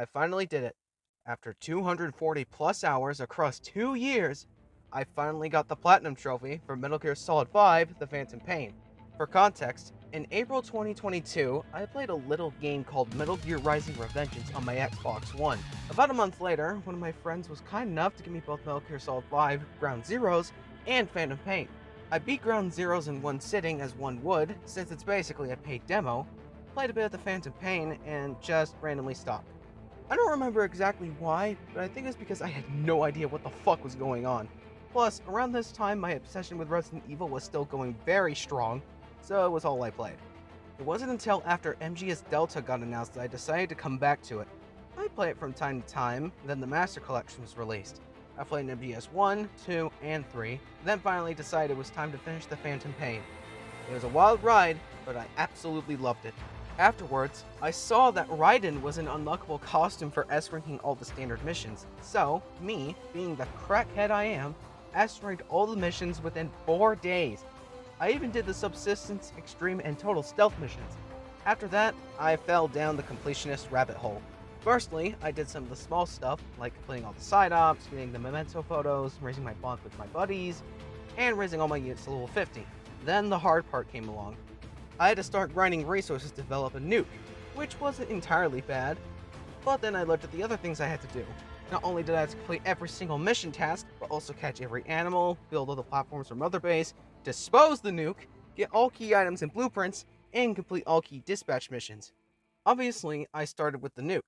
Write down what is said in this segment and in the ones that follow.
I finally did it. After 240 plus hours across 2 years, I finally got the Platinum Trophy for Metal Gear Solid 5: The Phantom Pain. For context, in April 2022, I played a little game called Metal Gear Rising: Revengeance on my Xbox One. About a month later, one of my friends was kind enough to give me both Metal Gear Solid 5: Ground Zeroes and Phantom Pain. I beat Ground Zeroes in one sitting as one would, since it's basically a paid demo, played a bit of the Phantom Pain, and just randomly stopped. I don't remember exactly why, but I think it's because I had no idea what the fuck was going on. Plus, around this time, my obsession with Resident Evil was still going very strong, so it was all I played. It wasn't until after MGS Delta got announced that I decided to come back to it. I play it from time to time, then the Master Collection was released. I played MGS 1, 2, and 3, then finally decided it was time to finish the Phantom Pain. It was a wild ride, but I absolutely loved it. Afterwards, I saw that Raiden was an unlockable costume for S-ranking all the standard missions, so, me, being the crackhead I am, S-ranked all the missions within 4 days. I even did the Subsistence, Extreme, and Total Stealth missions. After that, I fell down the completionist rabbit hole. Firstly, I did some of the small stuff, like completing all the side ops, getting the memento photos, raising my bonds with my buddies, and raising all my units to level 50. Then the hard part came along. I had to start grinding resources to develop a nuke, which wasn't entirely bad, but then I looked at the other things I had to do. Not only did I have to complete every single mission task, but also catch every animal, build all the platforms for Mother Base, dispose the nuke, get all key items and blueprints, and complete all key dispatch missions. Obviously, I started with the nuke.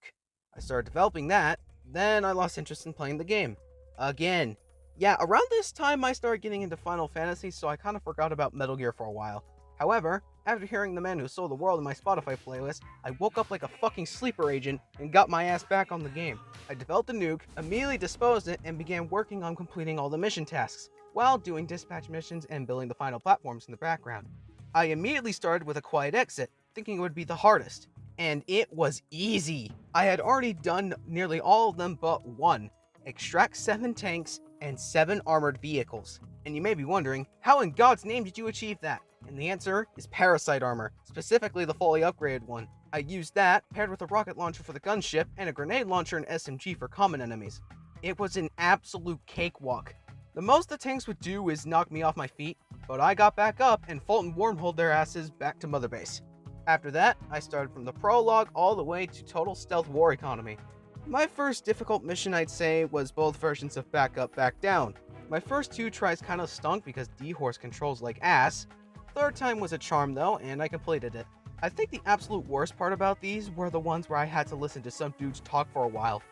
I started developing that, then I lost interest in playing the game. Again. Yeah, around this time I started getting into Final Fantasy, so I kind of forgot about Metal Gear for a while. However, after hearing The Man Who Sold the World in my Spotify playlist, I woke up like a fucking sleeper agent and got my ass back on the game. I developed a nuke, immediately disposed it, and began working on completing all the mission tasks, while doing dispatch missions and building the final platforms in the background. I immediately started with a quiet exit, thinking it would be the hardest. And it was easy. I had already done nearly all of them but one. Extract 7 tanks and 7 armored vehicles. And you may be wondering, how in God's name did you achieve that? And the answer is Parasite armor, specifically the fully upgraded one. I used that, paired with a rocket launcher for the gunship, and a grenade launcher and SMG for common enemies. It was an absolute cakewalk. The most the tanks would do is knock me off my feet, but I got back up and Fulton wormholed their asses back to Mother Base. After that, I started from the prologue all the way to total stealth war economy. My first difficult mission, I'd say, was both versions of Back Up, Back Down. My first 2 tries kinda stunk because D-Horse controls like ass. Third time was a charm though, and I completed it. I think the absolute worst part about these were the ones where I had to listen to some dudes talk for a while.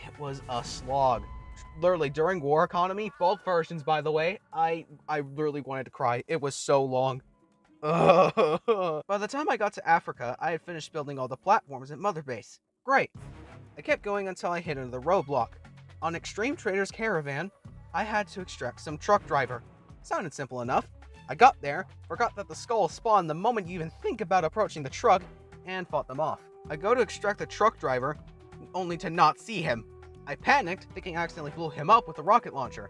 It was a slog. Literally, during War Economy, both versions by the way, I literally wanted to cry. It was so long. By the time I got to Africa, I had finished building all the platforms at Mother Base. Great. I kept going until I hit another roadblock. On Extreme Trader's Caravan, I had to extract some truck driver. Sounded simple enough. I got there, forgot that the skulls spawn the moment you even think about approaching the truck, and fought them off. I go to extract the truck driver, only to not see him. I panicked, thinking I accidentally blew him up with a rocket launcher.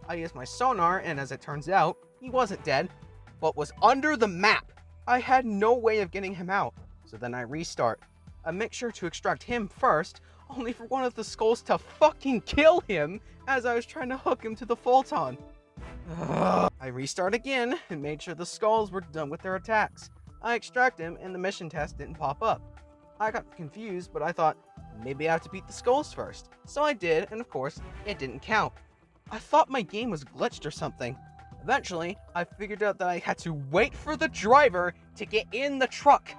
I used my sonar, and as it turns out, he wasn't dead, but was under the map. I had no way of getting him out, so then I restart. I make sure to extract him first, only for one of the skulls to fucking kill him as I was trying to hook him to the Fulton. I restart again and made sure the skulls were done with their attacks. I extract him and the mission test didn't pop up. I got confused, but I thought, maybe I have to beat the skulls first. So I did, and of course, it didn't count. I thought my game was glitched or something. Eventually, I figured out that I had to wait for the driver to get in the truck.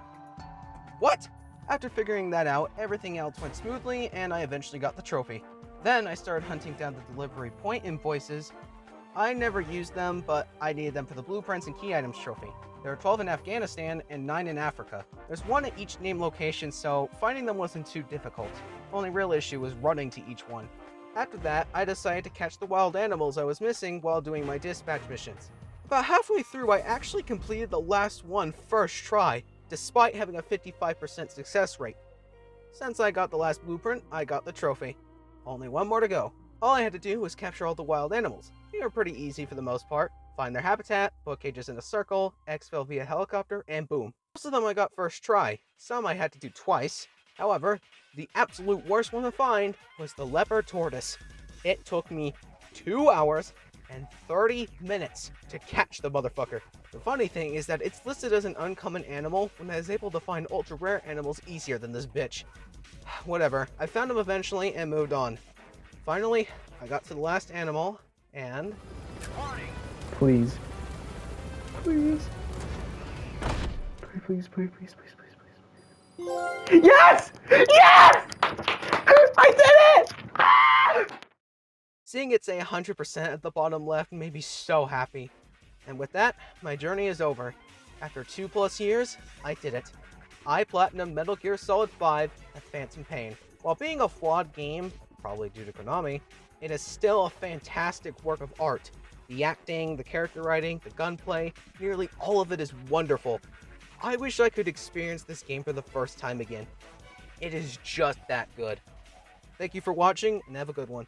What? After figuring that out, everything else went smoothly, and I eventually got the trophy. Then I started hunting down the delivery point invoices. I never used them, but I needed them for the blueprints and key items trophy. There are 12 in Afghanistan and 9 in Africa. There's 1 at each named location, so finding them wasn't too difficult. The only real issue was running to each one. After that, I decided to catch the wild animals I was missing while doing my dispatch missions. About halfway through, I actually completed the last one first try, despite having a 55% success rate. Since I got the last blueprint, I got the trophy. Only 1 more to go. All I had to do was capture all the wild animals. They were pretty easy for the most part. Find their habitat, put cages in a circle, exfil via helicopter, and boom. Most of them I got first try. Some I had to do twice. However, the absolute worst one to find was the leopard tortoise. It took me 2 hours and 30 minutes to catch the motherfucker. The funny thing is that it's listed as an uncommon animal when I was able to find ultra rare animals easier than this bitch. Whatever, I found him eventually and moved on. Finally, I got to the last animal, and... Please. Please. Please, please, please, please, please, please. Yes! Yes! I did it! Ah! Seeing it say 100% at the bottom left made me so happy. And with that, my journey is over. After 2+ years, I did it. I platinumed Metal Gear Solid 5 at Phantom Pain. While being a flawed game, probably due to Konami, it is still a fantastic work of art. The acting, the character writing, the gunplay, nearly all of it is wonderful. I wish I could experience this game for the first time again. It is just that good. Thank you for watching, and have a good one.